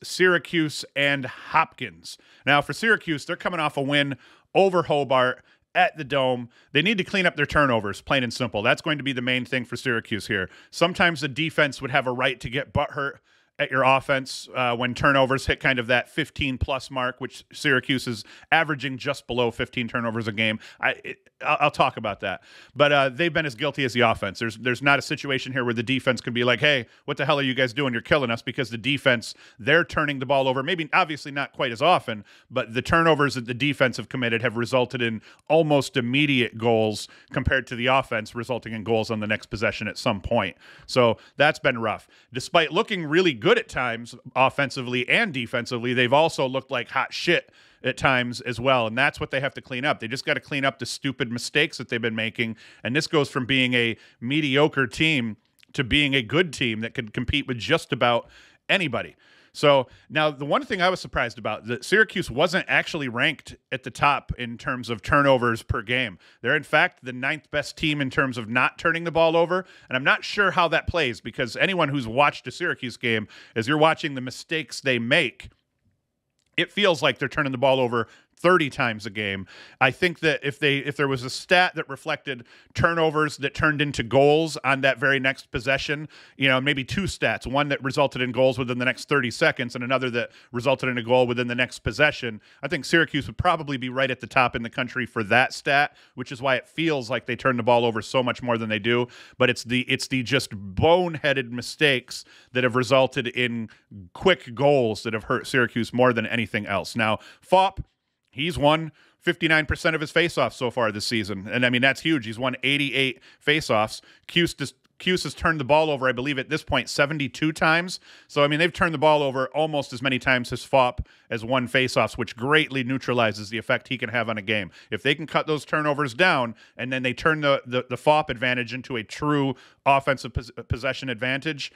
Syracuse and Hopkins. Now, for Syracuse, they're coming off a win over Hobart at the Dome. They need to clean up their turnovers, plain and simple. That's going to be the main thing for Syracuse here. Sometimes the defense would have a right to get butthurt at your offense when turnovers hit kind of that 15-plus mark, which Syracuse is averaging just below 15 turnovers a game. I'll talk about that. But they've been as guilty as the offense. There's not a situation here where the defense can be like, hey, what the hell are you guys doing? You're killing us, because the defense, they're turning the ball over. Maybe obviously not quite as often, but the turnovers that the defense have committed have resulted in almost immediate goals compared to the offense, resulting in goals on the next possession at some point. So that's been rough. Despite looking really good at times offensively and defensively, they've also looked like hot shit at times as well, and that's what they have to clean up. They just got to clean up the stupid mistakes that they've been making, and this goes from being a mediocre team to being a good team that could compete with just about anybody. So now the one thing I was surprised about, that Syracuse wasn't actually ranked at the top in terms of turnovers per game. They're in fact the 9th best team in terms of not turning the ball over. And I'm not sure how that plays, because anyone who's watched a Syracuse game, as you're watching the mistakes they make, it feels like they're turning the ball over 30 times a game. I think that if there was a stat that reflected turnovers that turned into goals on that very next possession, maybe two stats, one that resulted in goals within the next 30 seconds and another that resulted in a goal within the next possession, I think Syracuse would probably be right at the top in the country for that stat, which is why it feels like they turn the ball over so much more than they do. But it's the just boneheaded mistakes that have resulted in quick goals that have hurt Syracuse more than anything else. Now, Fopp, he's won 59% of his faceoffs so far this season. And I mean, that's huge. He's won 88 faceoffs. Cuse has turned the ball over, I believe, at this point, 72 times. So, I mean, they've turned the ball over almost as many times as Fopp has won faceoffs, which greatly neutralizes the effect he can have on a game. If they can cut those turnovers down and then they turn the Fopp advantage into a true offensive possession advantage,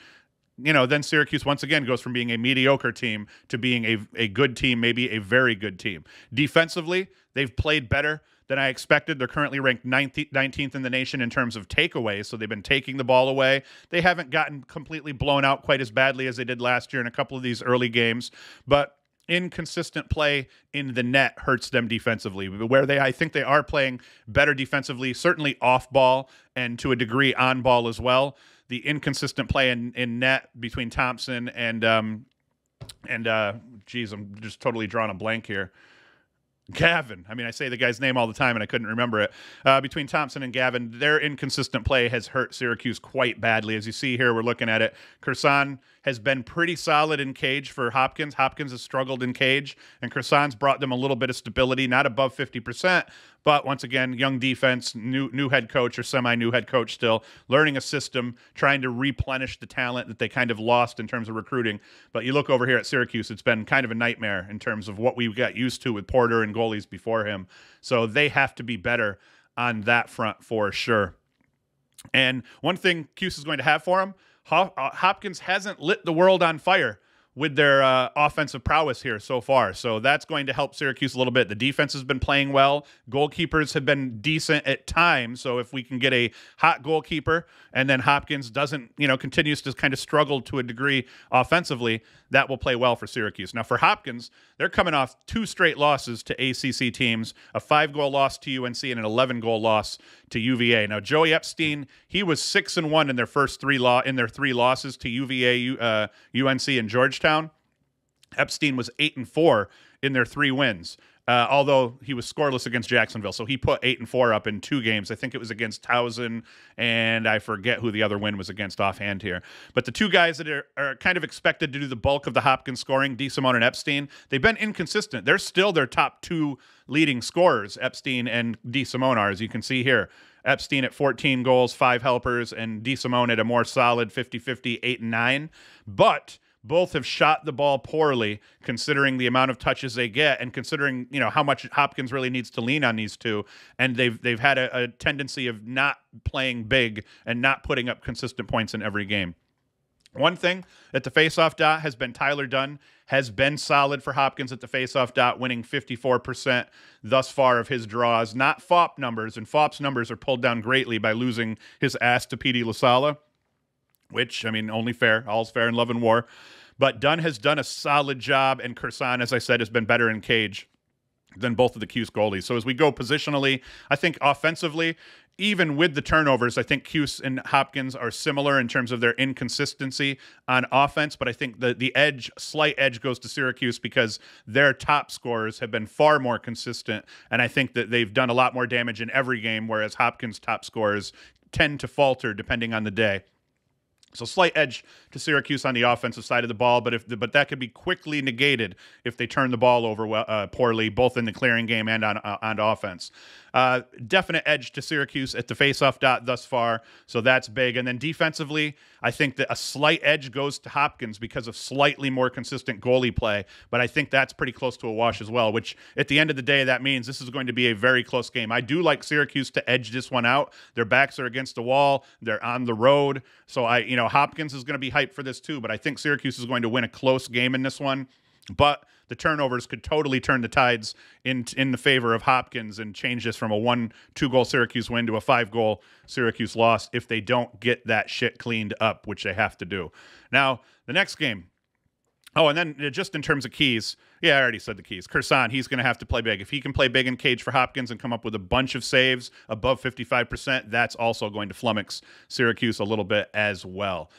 then Syracuse once again goes from being a mediocre team to being a good team, maybe a very good team. Defensively, they've played better than I expected. They're currently ranked 19th in the nation in terms of takeaways, so they've been taking the ball away. They haven't gotten completely blown out quite as badly as they did last year in a couple of these early games, but inconsistent play in the net hurts them defensively, where I think they are playing better defensively, certainly off ball and to a degree on ball as well. The inconsistent play in net between Thompson and geez, I'm just totally drawing a blank here. Gavin. I mean, I say the guy's name all the time and I couldn't remember it. Between Thompson and Gavin, their inconsistent play has hurt Syracuse quite badly. As you see here, we're looking at it. Kersan has been pretty solid in cage for Hopkins. Hopkins has struggled in cage, and Kersan's brought them a little bit of stability, not above 50%. But once again, young defense, new head coach or semi-new head coach still, learning a system, trying to replenish the talent that they kind of lost in terms of recruiting. But you look over here at Syracuse, it's been kind of a nightmare in terms of what we got used to with Porter and goalies before him. So they have to be better on that front for sure. And one thing Cuse is going to have for him, Hopkins hasn't lit the world on fire with their offensive prowess here so far. So that's going to help Syracuse a little bit. The defense has been playing well. Goalkeepers have been decent at times. So if we can get a hot goalkeeper and then Hopkins doesn't, continues to kind of struggle to a degree offensively, that will play well for Syracuse. Now for Hopkins, they're coming off 2 straight losses to ACC teams, a 5-goal loss to UNC and an 11-goal loss to UVA. Now Joey Epstein, he was 6-1 in their first 3 losses to UVA, UNC, and Georgetown. Epstein was 8-4 in their 3 wins. Although he was scoreless against Jacksonville. So he put 8-4 up in 2 games. I think it was against Towson, and I forget who the other win was against offhand here. But the 2 guys that are kind of expected to do the bulk of the Hopkins scoring, DeSimone and Epstein, they've been inconsistent. They're still their top 2 leading scorers, Epstein and DeSimone are, as you can see here. Epstein at 14 goals, 5 helpers, and DeSimone at a more solid 50-50, 8-9. But both have shot the ball poorly, considering the amount of touches they get, and considering how much Hopkins really needs to lean on these 2. And they've had a tendency of not playing big and not putting up consistent points in every game. One thing at the faceoff dot has been Tyler Dunn has been solid for Hopkins at the faceoff dot, winning 54% thus far of his draws. Not Fopp numbers, and Fopp's numbers are pulled down greatly by losing his ass to Petey Lasala, which, I mean, only fair. All's fair in love and war. But Dunn has done a solid job, and Kursan, as I said, has been better in cage than both of the Cuse goalies. So as we go positionally, I think offensively, even with the turnovers, I think Cuse and Hopkins are similar in terms of their inconsistency on offense, but I think the slight edge goes to Syracuse because their top scorers have been far more consistent, and I think that they've done a lot more damage in every game, whereas Hopkins' top scorers tend to falter depending on the day. So slight edge to Syracuse on the offensive side of the ball, but that could be quickly negated if they turn the ball over poorly, both in the clearing game and on offense. Definite edge to Syracuse at the faceoff dot thus far, so that's big. And then defensively, I think that a slight edge goes to Hopkins because of slightly more consistent goalie play, but I think that's pretty close to a wash as well, which at the end of the day, that means this is going to be a very close game. I do like Syracuse to edge this one out. Their backs are against the wall. They're on the road. So Hopkins is going to be hyped for this too, but I think Syracuse is going to win a close game in this one. But the turnovers could totally turn the tides in the favor of Hopkins and change this from a 1-2 goal Syracuse win to a 5-goal Syracuse loss if they don't get that shit cleaned up, which they have to do. Now, the next game. Oh, and then just in terms of keys, yeah, I already said the keys. Kursan, he's going to have to play big. If he can play big in cage for Hopkins and come up with a bunch of saves above 55%, that's also going to flummox Syracuse a little bit as well.